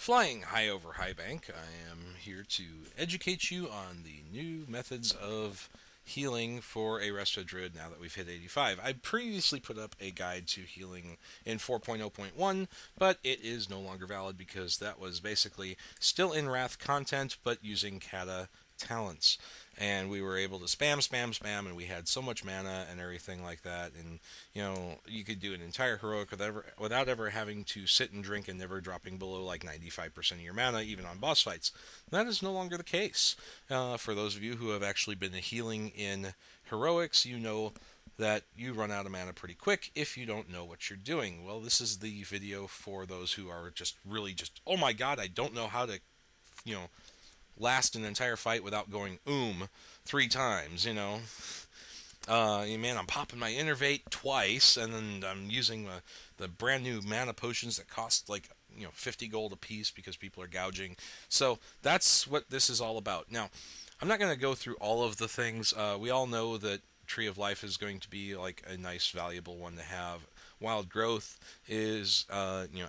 Flying high over High Bank, I am here to educate you on the new methods of healing for a Resto Druid now that we've hit 85. I previously put up a guide to healing in 4.0.1, but it is no longer valid because that was basically still in Wrath content, but using Kata talents. And we were able to spam, and we had so much mana and everything like that. And, you could do an entire heroic without ever having to sit and drink and never dropping below like 95% of your mana, even on boss fights. That is no longer the case. For those of you who have actually been healing in heroics, you know that you run out of mana pretty quick if you don't know what you're doing. Well, this is the video for those who are oh my god, I don't know how to, last an entire fight without going 3 times, man, I'm popping my Innervate twice, and then I'm using the brand new mana potions that cost 50 gold a piece because people are gouging. So that's what this is all about. Now, I'm not going to go through all of the things. We all know that Tree of Life is going to be like a nice, valuable one to have. Wild Growth is,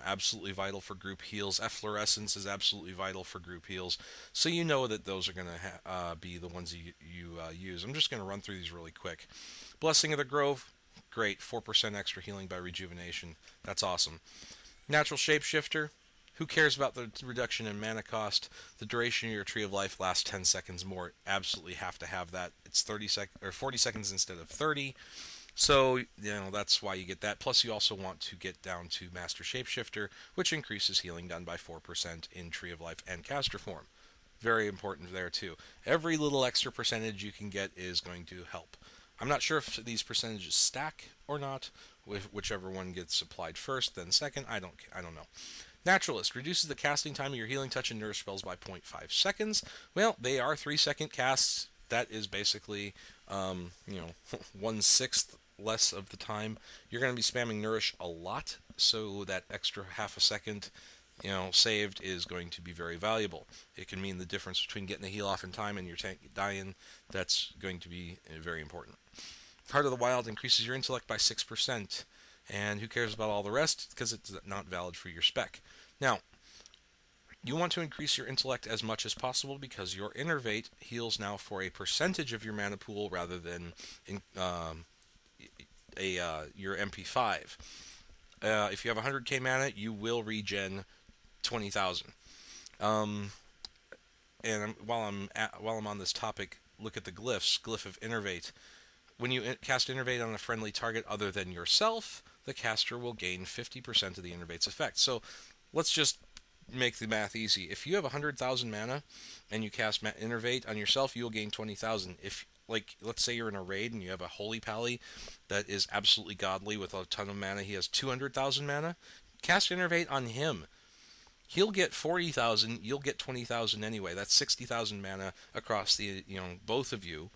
absolutely vital for group heals. Efflorescence is absolutely vital for group heals. So you know that those are going to be the ones you use. I'm just going to run through these really quick. Blessing of the Grove, great. 4% extra healing by rejuvenation. That's awesome. Natural Shapeshifter. Who cares about the reduction in mana cost? The duration of your Tree of Life lasts 10 seconds more. Absolutely have to have that. It's 40 seconds instead of 30. So, that's why you get that. Plus, you also want to get down to Master Shapeshifter, which increases healing done by 4% in Tree of Life and Caster form. Very important there, too. Every little extra percentage you can get is going to help. I'm not sure if these percentages stack or not, whichever one gets applied first, then second. I don't know. Naturalist reduces the casting time of your healing touch and nourish spells by 0.5 seconds. Well, they are 3-second casts. That is basically, 1/6 less of the time. You're going to be spamming nourish a lot, so that extra half a second, saved is going to be very valuable. It can mean the difference between getting the heal off in time and your tank dying. That's going to be very important. Heart of the Wild increases your intellect by 6%. And who cares about all the rest? Because it's not valid for your spec. Now, you want to increase your intellect as much as possible because your Innervate heals now for a percentage of your mana pool rather than your MP5. If you have 100k mana, you will regen 20,000. And while I'm on this topic, look at the glyphs. Glyph of Innervate. When you cast Innervate on a friendly target other than yourself, the caster will gain 50% of the Innervate's effect. So let's just make the math easy. If you have 100,000 mana and you cast Innervate on yourself, you'll gain 20,000. If, let's say you're in a raid and you have a Holy Pally that is absolutely godly with a ton of mana, he has 200,000 mana, cast Innervate on him. He'll get 40,000, you'll get 20,000 anyway. That's 60,000 mana across the, both of you,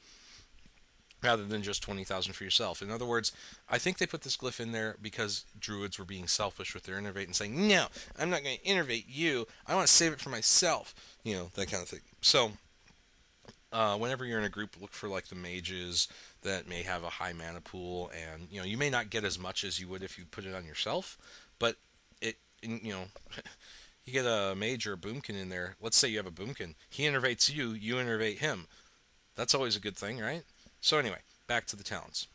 rather than just 20,000 for yourself. In other words, I think they put this glyph in there because druids were being selfish with their Innervate and saying, no, I'm not going to Innervate you. I want to save it for myself. That kind of thing. So, whenever you're in a group, look for the mages that may have a high mana pool, and you may not get as much as you would if you put it on yourself, but you get a mage or a boomkin in there. Let's say you have a boomkin. He Innervates you, you Innervate him. That's always a good thing, right? So anyway, back to the talents.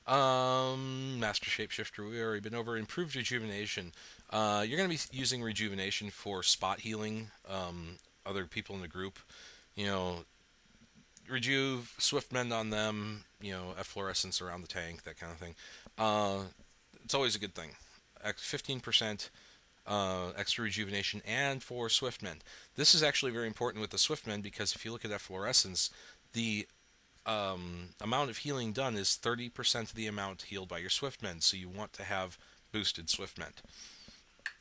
Master Shapeshifter, we already been over. Improved Rejuvenation. You're going to be using Rejuvenation for spot healing other people in the group. Rejuve, Swift Mend on them, Efflorescence around the tank, that kind of thing. It's always a good thing. 15% extra rejuvenation, and for Swift Mend. This is actually very important with the Swift Mend because if you look at Efflorescence, the amount of healing done is 30% of the amount healed by your Swift Mend, so you want to have boosted Swift Mend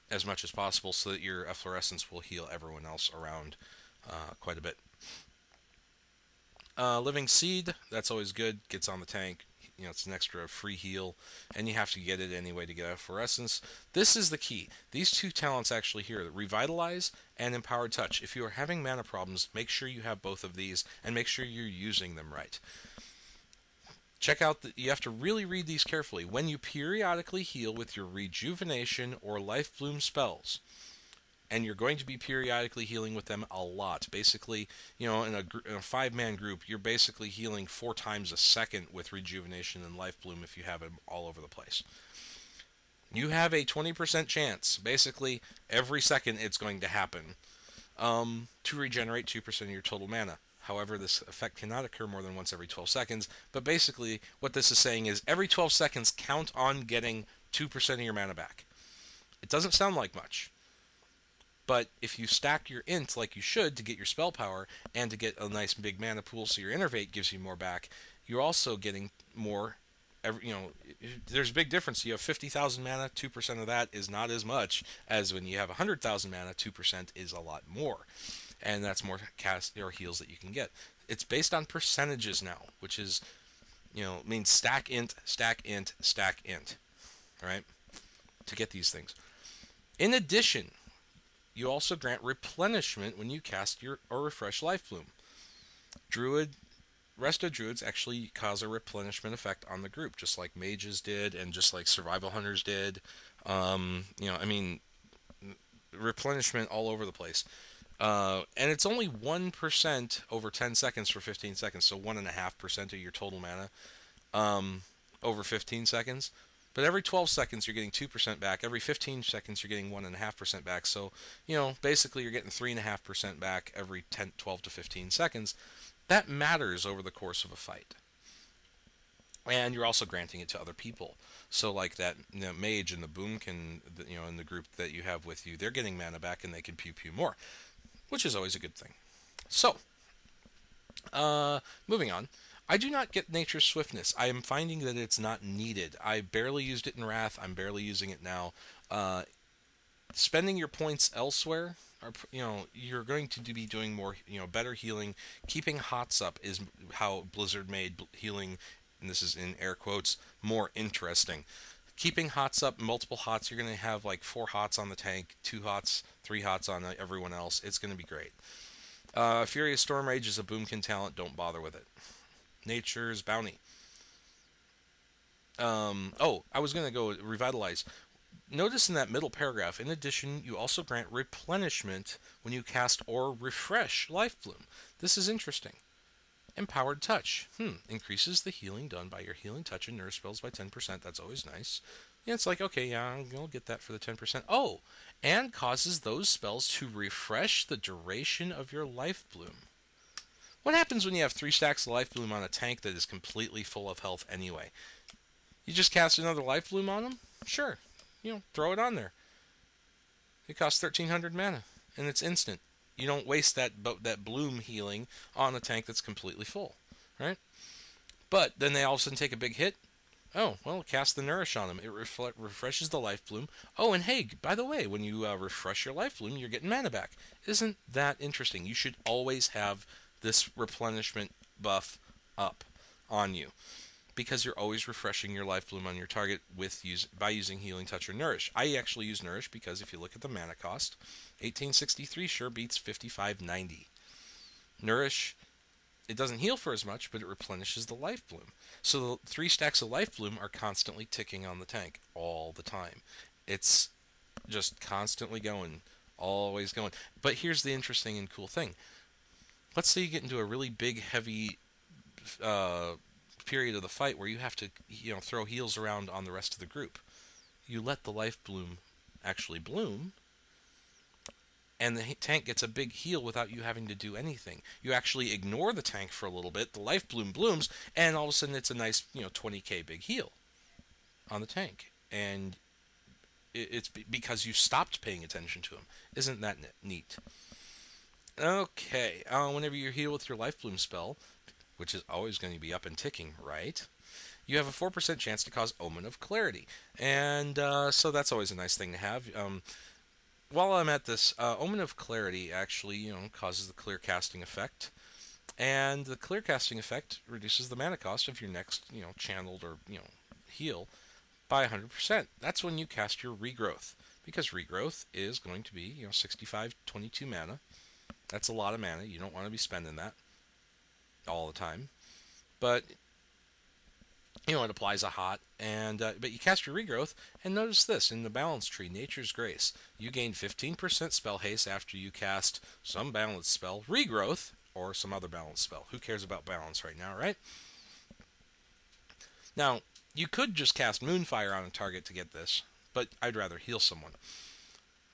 as much as possible so that your Efflorescence will heal everyone else around quite a bit. Living Seed, that's always good, gets on the tank. It's an extra free heal, and you have to get it anyway to get Efflorescence. This is the key. These two talents actually here, Revitalize and Empowered Touch. If you are having mana problems, make sure you have both of these, and make sure you're using them right. check out you have to really read these carefully. When you periodically heal with your rejuvenation or life bloom spells, and you're going to be periodically healing with them a lot. Basically, in a 5-man group, you're basically healing 4 times a second with rejuvenation and life bloom if you have them all over the place. You have a 20% chance, basically every second it's going to happen, to regenerate 2% of your total mana. However, this effect cannot occur more than once every 12 seconds, but basically what this is saying is every 12 seconds count on getting 2% of your mana back. It doesn't sound like much, but if you stack your int like you should to get your spell power and to get a nice big mana pool so your innervate gives you more back, you're also getting more. There's a big difference. You have 50,000 mana, 2% of that is not as much as when you have 100,000 mana, 2% is a lot more. And that's more cast or heals that you can get. It's based on percentages now, which is, means stack int, stack int, stack int, right? To get these things. In addition, you also grant replenishment when you cast or refresh Life Bloom. Resto Druids actually cause a replenishment effect on the group, just like mages did and just like survival hunters did. Replenishment all over the place. And it's only 1% over 10 seconds for 15 seconds, so 1.5% of your total mana over 15 seconds. But every 12 seconds you're getting 2% back. Every 15 seconds you're getting 1.5% back. So, basically you're getting 3.5% back every 12 to 15 seconds. That matters over the course of a fight. And you're also granting it to other people. So like that mage and the boomkin, in the group that you have with you, they're getting mana back and they can pew pew more, which is always a good thing. So, moving on. I do not get Nature's Swiftness. I am finding that it's not needed. I barely used it in Wrath. I'm barely using it now. Spending your points elsewhere, you're going to be doing more, better healing. Keeping hots up is how Blizzard made healing, and this is in air quotes, more interesting. Keeping hots up, multiple hots, you're going to have like 4 hots on the tank, 2 hots, 3 hots on everyone else. It's going to be great. Furious Storm Rage is a boomkin talent. Don't bother with it. Nature's Bounty. I was going to go Revitalize. Notice in that middle paragraph, in addition, you also grant replenishment when you cast or refresh Life Bloom. This is interesting. Empowered Touch. Increases the healing done by your healing touch and nurse spells by 10%. That's always nice. Yeah, it's like, okay, yeah, I'll get that for the 10%. Oh, and causes those spells to refresh the duration of your Life Bloom. What happens when you have 3 stacks of Life Bloom on a tank that is completely full of health anyway? You just cast another Life Bloom on them? Sure. Throw it on there. It costs 1,300 mana, and it's instant. You don't waste that bloom healing on a tank that's completely full, right? But then they all of a sudden take a big hit. Oh, well, cast the Nourish on them. It refreshes the Life Bloom. Oh, and hey, by the way, when you refresh your Life Bloom, you're getting mana back. Isn't that interesting? You should always have this replenishment buff up on you, because you're always refreshing your Life Bloom on your target by using Healing Touch or Nourish. I actually use Nourish because if you look at the mana cost, 1863 sure beats 5590. Nourish, it doesn't heal for as much, but it replenishes the Life Bloom. So the 3 stacks of Life Bloom are constantly ticking on the tank all the time. It's just constantly going, always going. But here's the interesting and cool thing. Let's say you get into a really big, heavy period of the fight where you have to throw heals around on the rest of the group. You let the Life Bloom actually bloom, and the tank gets a big heal without you having to do anything. You actually ignore the tank for a little bit, the Life Bloom blooms, and all of a sudden it's a nice 20k big heal on the tank. And it's because you stopped paying attention to him. Isn't that neat? Okay, whenever you heal with your Life Bloom spell, which is always going to be up and ticking, right? You have a 4% chance to cause Omen of Clarity. And so that's always a nice thing to have. While I'm at this, Omen of Clarity actually, causes the clear casting effect. And the clear casting effect reduces the mana cost of your next, channeled or, heal by 100%. That's when you cast your Regrowth. Because Regrowth is going to be, 65-22 mana. That's a lot of mana. You don't want to be spending that all the time. But it applies a hot, and but you cast your regrowth, and notice this in the balance tree, Nature's Grace. You gain 15% spell haste after you cast some balance spell, regrowth, or some other balance spell. Who cares about balance right now, right? Now, you could just cast Moonfire on a target to get this, but I'd rather heal someone.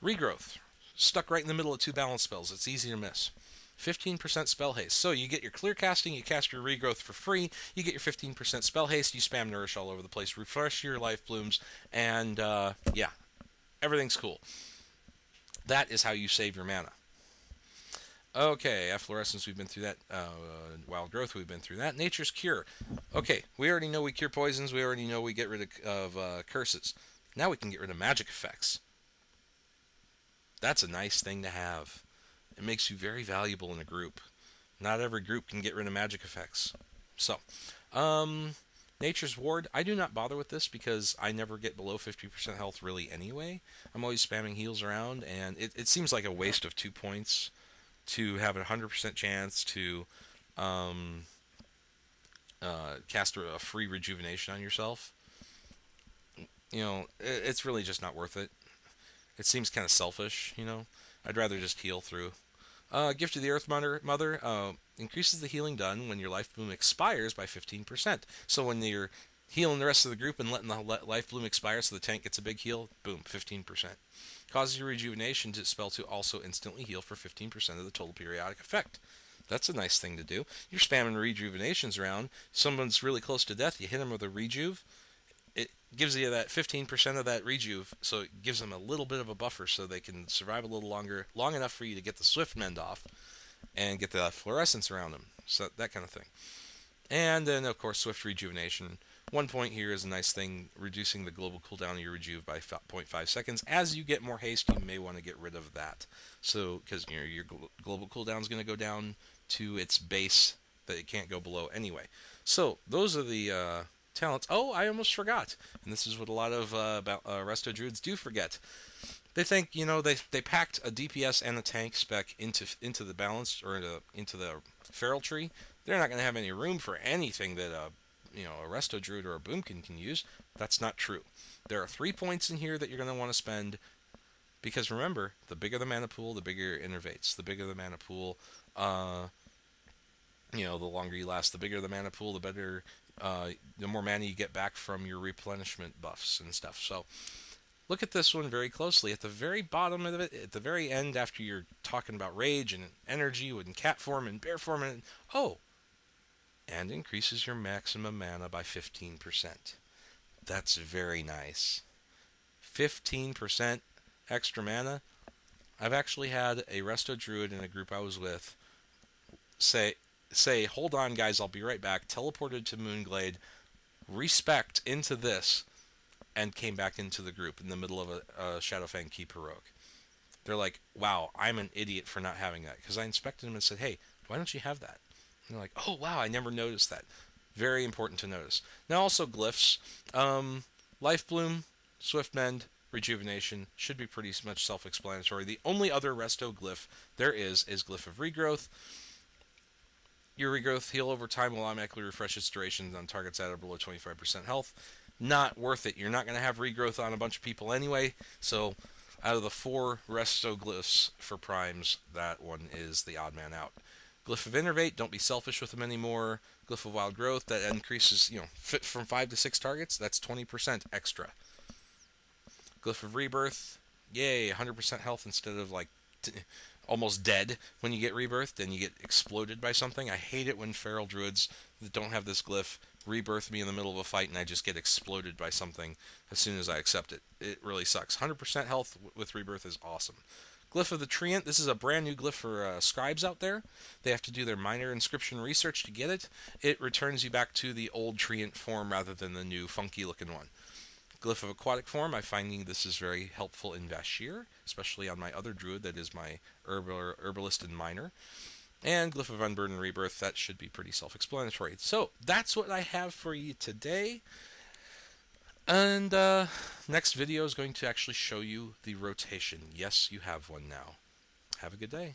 Regrowth, stuck right in the middle of two balance spells. It's easy to miss. 15% spell haste. So you get your clear casting, you cast your regrowth for free, you get your 15% spell haste, you spam nourish all over the place, refresh your life blooms, and yeah, everything's cool. That is how you save your mana. Okay, Efflorescence, we've been through that. Wild Growth, we've been through that. Nature's Cure. Okay, we already know we cure poisons, we already know we get rid of curses. Now we can get rid of magic effects. That's a nice thing to have. It makes you very valuable in a group. Not every group can get rid of magic effects. So, Nature's Ward, I do not bother with this because I never get below 50% health really anyway. I'm always spamming heals around, and it seems like a waste of 2 points to have a 100% chance to cast a free rejuvenation on yourself. It's really just not worth it. It seems kind of selfish, I'd rather just heal through. Gift of the Earth Mother increases the healing done when your life bloom expires by 15%. So when you're healing the rest of the group and letting the life bloom expire so the tank gets a big heal, boom, 15%. Causes your rejuvenation spell to also instantly heal for 15% of the total periodic effect. That's a nice thing to do. You're spamming rejuvenations around. Someone's really close to death, you hit them with a rejuve. It gives you that 15% of that rejuve, so it gives them a little bit of a buffer so they can survive a little longer, long enough for you to get the Swift Mend off and get the fluorescence around them. So that kind of thing. And then, of course, Swift Rejuvenation. 1 point here is a nice thing, reducing the global cooldown of your rejuve by 0.5 seconds. As you get more haste, you may want to get rid of that. So, because your global cooldown is going to go down to its base that it can't go below anyway. So, those are the talents. Oh, I almost forgot. And this is what a lot of Resto Druids do forget. They think, they packed a DPS and a tank spec into the balance, or into the feral tree. They're not going to have any room for anything that a Resto Druid or a Boomkin can use. That's not true. There are 3 points in here that you're going to want to spend, because remember, the bigger the mana pool, the bigger it innervates. The bigger the mana pool, the longer you last. The bigger the mana pool, the better, the more mana you get back from your replenishment buffs and stuff. So look at this one very closely. At the very bottom of it, at the very end, after you're talking about rage and energy and cat form and bear form, and increases your maximum mana by 15%. That's very nice. 15% extra mana. I've actually had a Resto Druid in a group I was with say, hold on guys, I'll be right back, teleported to Moonglade, respect into this, and came back into the group in the middle of a Shadowfang Keep heroic. They're like, wow, I'm an idiot for not having that. Because I inspected them and said, hey, why don't you have that? And they're like, oh, wow, I never noticed that. Very important to notice. Now, also glyphs. Life Bloom, Swift Mend, Rejuvenation should be pretty much self-explanatory. The only other Resto glyph there is Glyph of Regrowth. Your regrowth heal over time will automatically refresh its duration on targets at or below 25% health. Not worth it. You're not going to have regrowth on a bunch of people anyway. So, out of the 4 Resto glyphs for primes, that one is the odd man out. Glyph of Innervate, don't be selfish with them anymore. Glyph of Wild Growth, that increases, fit from 5 to 6 targets, that's 20% extra. Glyph of Rebirth, yay, 100% health instead of almost dead when you get rebirthed and you get exploded by something. I hate it when feral druids that don't have this glyph rebirth me in the middle of a fight and I just get exploded by something as soon as I accept it. It really sucks. 100% health with rebirth is awesome. Glyph of the Treant, this is a brand new glyph for scribes out there. They have to do their minor inscription research to get it. It returns you back to the old Treant form rather than the new funky looking one. Glyph of Aquatic Form, I'm finding this is very helpful in Vashir, especially on my other druid that is my herbalist and miner. And Glyph of Unburdened Rebirth, that should be pretty self-explanatory. So, that's what I have for you today. And next video is going to actually show you the rotation. Yes, you have one now. Have a good day.